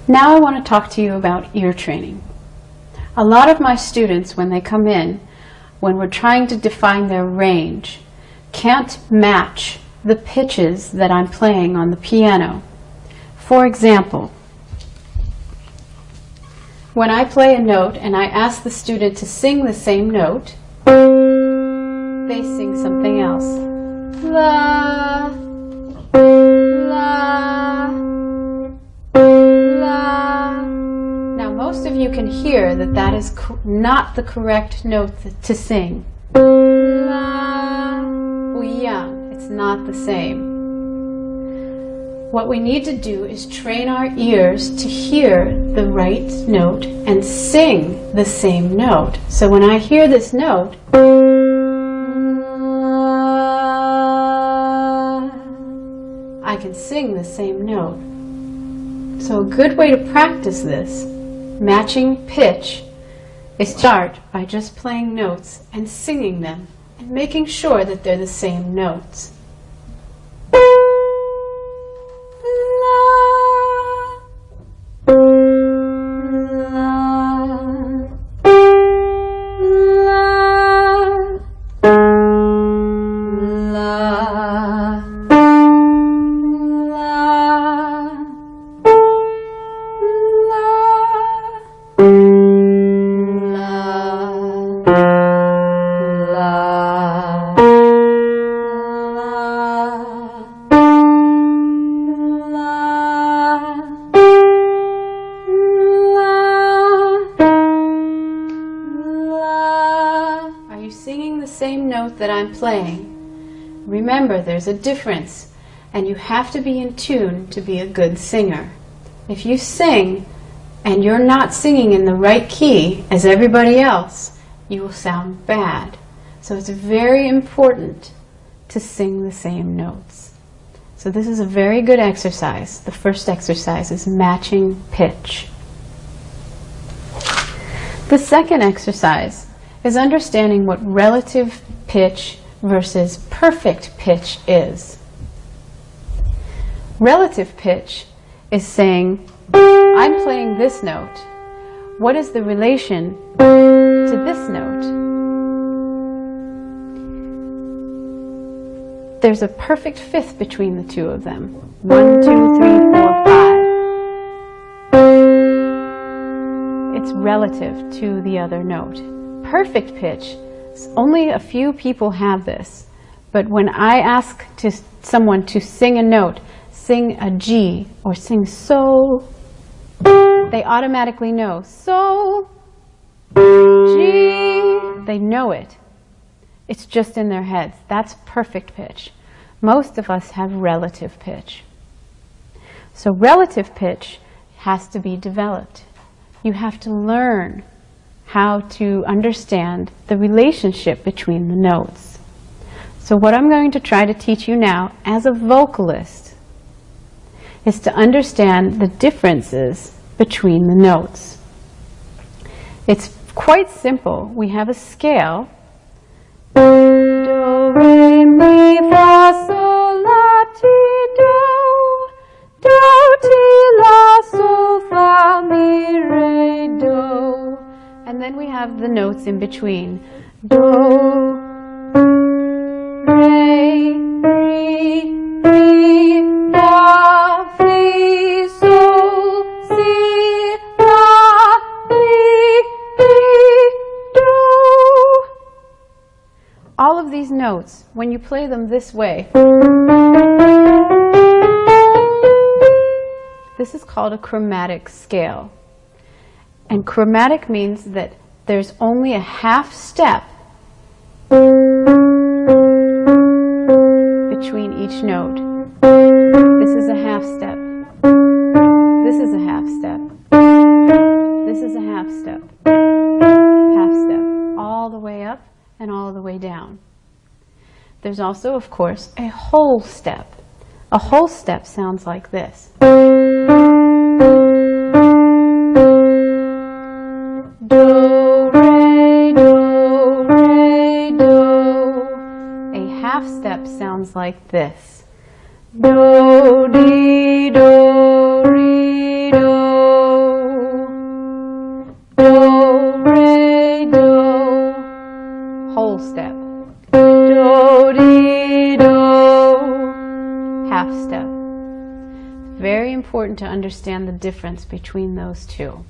Now I want to talk to you about ear training. A lot of my students, when they come in, when we're trying to define their range, can't match the pitches that I'm playing on the piano. For example, when I play a note and I ask the student to sing the same note, they sing something else. La, la, la. Now most of you can hear that that is not the correct note to sing. La, yang. It's not the same. What we need to do is train our ears to hear the right note and sing the same note. So when I hear this note, I can sing the same note. So a good way to practice this, matching pitch, is start by just playing notes and singing them and making sure that they're the same notes. Same note that I'm playing. Remember, there's a difference, and you have to be in tune to be a good singer. If you sing and you're not singing in the right key as everybody else, you will sound bad. So it's very important to sing the same notes. So this is a very good exercise. The first exercise is matching pitch. The second exercise is understanding what relative pitch versus perfect pitch is. Relative pitch is saying, I'm playing this note. What is the relation to this note? There's a perfect fifth between the two of them. 1, 2, 3, 4, 5. It's relative to the other note. Perfect pitch, only a few people have this, but when I ask someone to sing a note, sing a G or sing so, they automatically know so, G, they know it. It's just in their heads. That's perfect pitch. Most of us have relative pitch. So relative pitch has to be developed. You have to learn how to understand the relationship between the notes. So what I'm going to try to teach you now as a vocalist is to understand the differences between the notes. It's quite simple. We have a scale. Do, re, mi, fa, sol, la, ti, do. Do, ti, la, sol, fa, mi, re, do. And then we have the notes in between. Do, re, mi, fa, fi, sol, si, la, mi, do. All of these notes, when you play them this way, this is called a chromatic scale. And chromatic means that there's only a half step between each note. This is a half step. This is a half step. This is a half step. Half step. All the way up and all the way down. There's also, of course, a whole step. A whole step sounds like this. Do, re, do, re, do. A half step sounds like this. Do, di, do, re, do. whole step. Do, di, do. Half step. Very important to understand the difference between those two.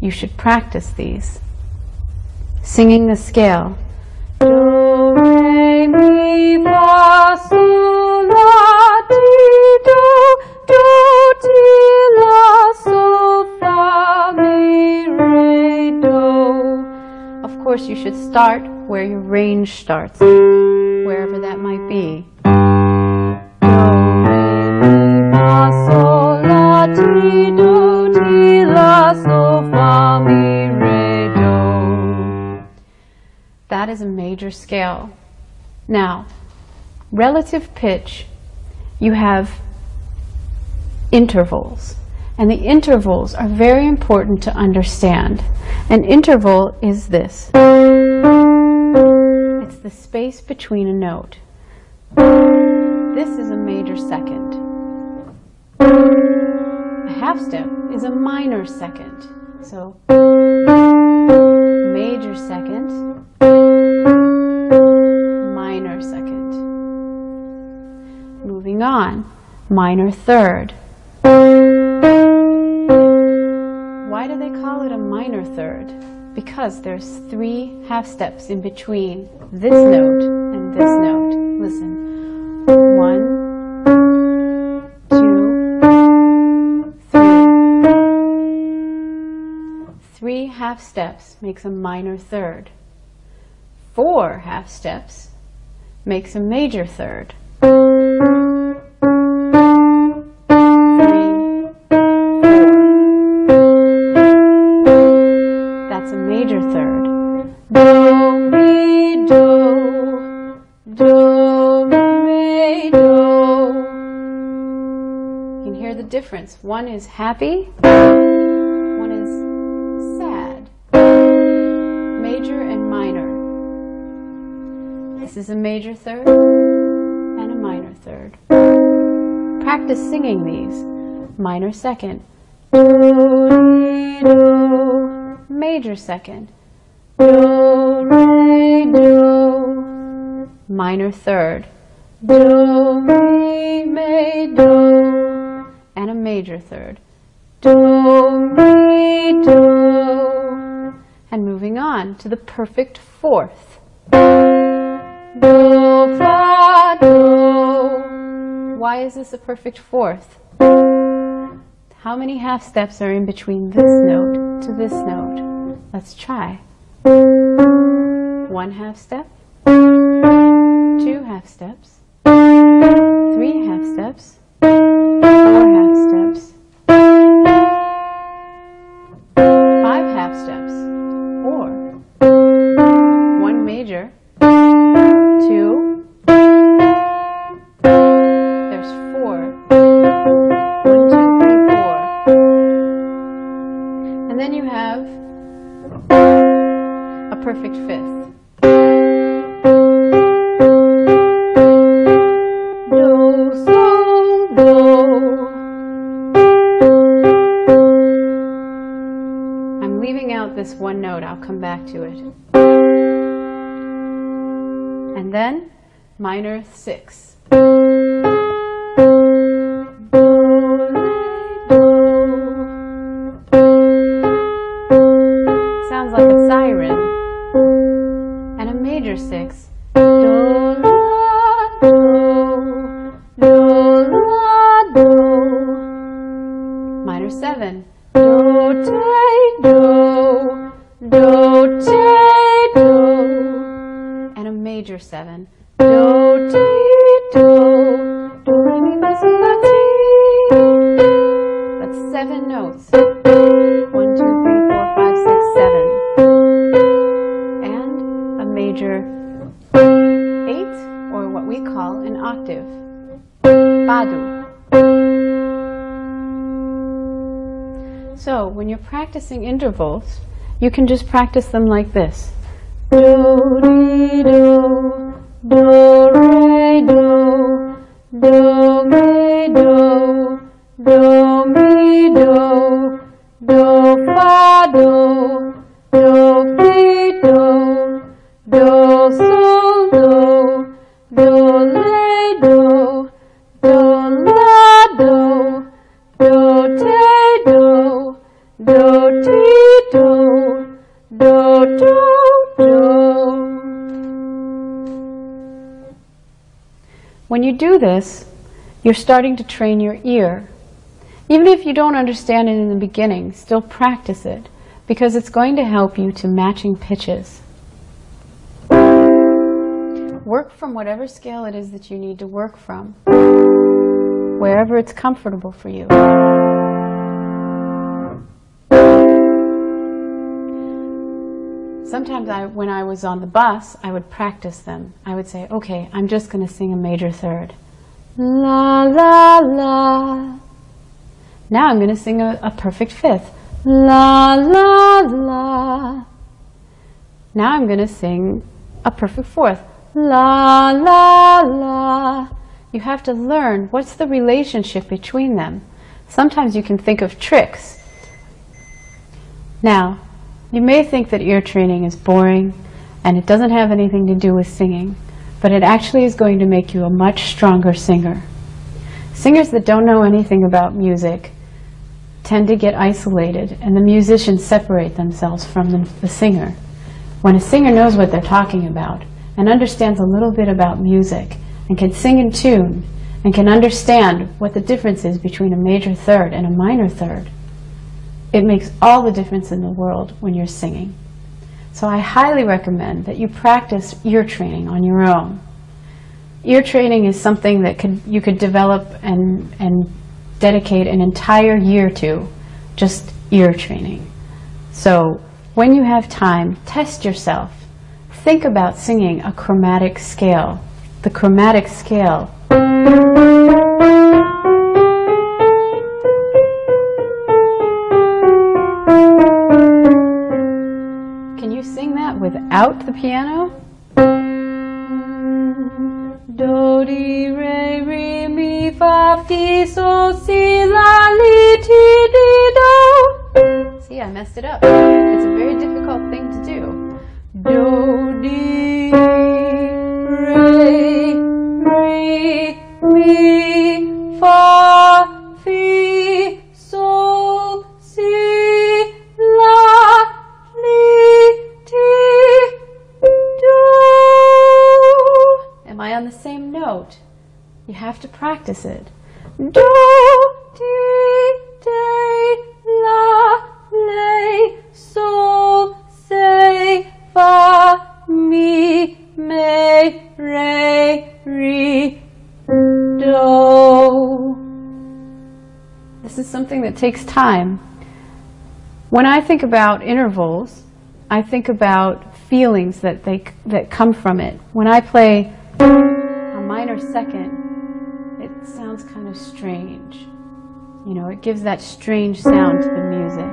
You should practice these. Singing the scale. Do, re, mi, fa, sol, la, ti, do, do, ti, la, sol, fa, mi, re, do. Of course, you should start where your range starts, wherever that might be. Do, re, mi, fa, sol, la, ti, do, ti, la, sol, fa, mi, re, do. That is a major scale. Now, relative pitch, you have intervals. And the intervals are very important to understand. An interval is this. It's the space between a note. This is a major second. A half step is a minor second. So, major second, minor second. Moving on, minor third. Why do they call it a minor third? Because there's 3 half steps in between this note and this note. Listen. 1, 2, 3. 3 half steps makes a minor third. 4 half steps makes a major third. 3, 4. That's a major third. Do, mi, do, do, mi, do. You can hear the difference. One is happy, one is sad. Major and minor. This is a major third and a minor third. Practice singing these. Minor second. Do, re, do. Major second. Do, re, do. Minor third. Do, re, mi, do. And a major third. Do, re, do. And moving on to the perfect fourth. Do, fa, do. Why is this a perfect fourth? How many half steps are in between this note to this note? Let's try. 1 half step, 2 half steps, 3 half steps, 4 half steps, 5 half steps, or 1 major, 2, there's 4, 1, 2, 3, 4, and then you have a perfect fifth. Do, sol, do. I'm leaving out this one note. I'll come back to it. And then minor 6. Sounds like a siren. And a major 6. Do, la, do, do, la, do. Minor 7. Do, te, do, do, te, do. And a major 7. Do, te, do, do, re, mi, fa, sol, la, ti. That's 7 notes. 1, 2, 3, 4, 5, 6, 7. And a major 8, or what we call an octave. Badu. So when you're practicing intervals, you can just practice them like this. Do, re, do, do, re, do, do, mi, do, do, mi, do, do, fa, do, do, fi, do, do, When you do this, you're starting to train your ear. Even if you don't understand it in the beginning, still practice it, because it's going to help you to matching pitches. Work from whatever scale it is that you need to work from, wherever it's comfortable for you. Sometimes when I was on the bus, I would practice them. I would say, okay, I'm just going to sing a major third. La, la, la. Now I'm going to sing a perfect fifth. La, la, la. Now I'm going to sing a perfect fourth. La, la, la. You have to learn what's the relationship between them. Sometimes you can think of tricks. Now, you may think that ear training is boring and it doesn't have anything to do with singing, but it actually is going to make you a much stronger singer. Singers that don't know anything about music tend to get isolated, and the musicians separate themselves from the singer. When a singer knows what they're talking about and understands a little bit about music and can sing in tune and can understand what the difference is between a major third and a minor third, it makes all the difference in the world when you're singing. So I highly recommend that you practice ear training on your own. Ear training is something that you could develop and dedicate an entire year to, just ear training. So when you have time, test yourself. Think about singing a chromatic scale. The chromatic scale. Can you sing that without the piano? Do, di, re, re, mi, fa, fi, sol, si, la, li, ti, di, do. See, I messed it up. It's a very difficult thing to do. Do, di, re, mi, fa, fi, sol, si, la, li, ti, do. Am I on the same note? You have to practice it. Do, di, de, la, le, sol, se, fa, mi, me, re, re, do. This is something that takes time. When I think about intervals, I think about feelings that come from it. When I play a minor second, it sounds kind of strange. You know, it gives that strange sound to the music.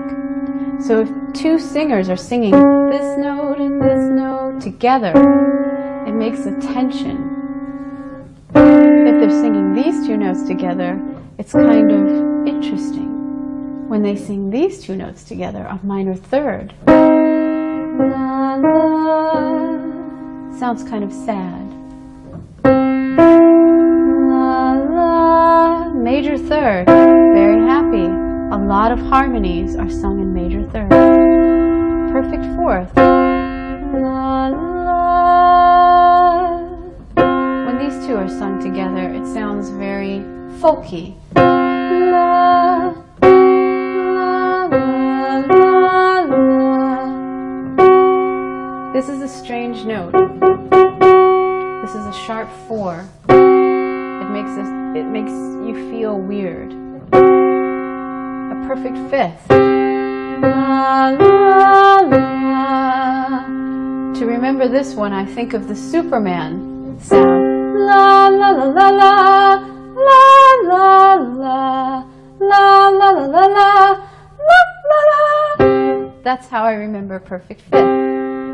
So if two singers are singing this note and this note together, it makes a tension. If they're singing these two notes together, it's kind of interesting. When they sing these two notes together, a minor third, la, la, sounds kind of sad. La, la, major third, very happy. A lot of harmonies are sung in major third. Perfect fourth. La, la. When these two are sung together, it sounds very folky. La, la, la, la, la. This is a strange note. This is a sharp 4. It makes you feel weird. A perfect fifth. La, la, la. To remember this one, I think of the Superman sound. La, la, la, la, la, la, la, la, la, la, la, la, la, la, la. That's how I remember perfect fifth.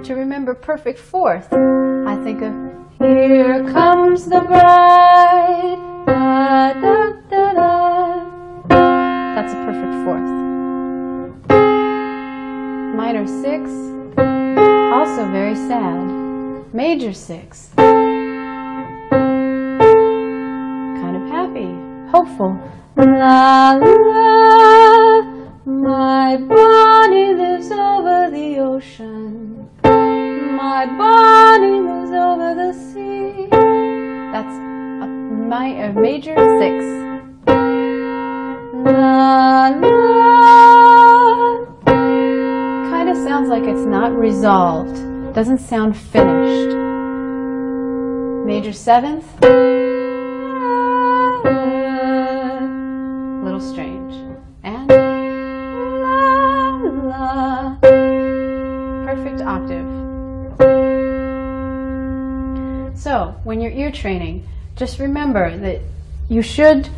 To remember perfect fourth, I think of here comes the bride. Da, da, da, da. That's a perfect fourth. Minor 6, also very sad. Major 6, kind of happy, hopeful. La, la, my Bonnie lives over the ocean. My Bonnie lives over the sea. That's a major 6. La, la. Kind of sounds like it's not resolved. Doesn't sound finished. Major 7th. Little strange. And la, la. Perfect octave. So, when you're ear training, just remember that you should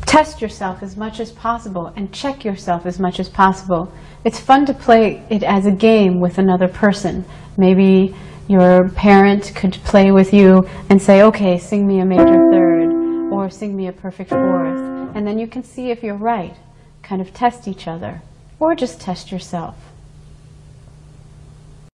test yourself as much as possible and check yourself as much as possible. It's fun to play it as a game with another person. Maybe your parent could play with you and say, okay, sing me a major 3rd or sing me a perfect 4th. And then you can see if you're right. Kind of test each other or just test yourself.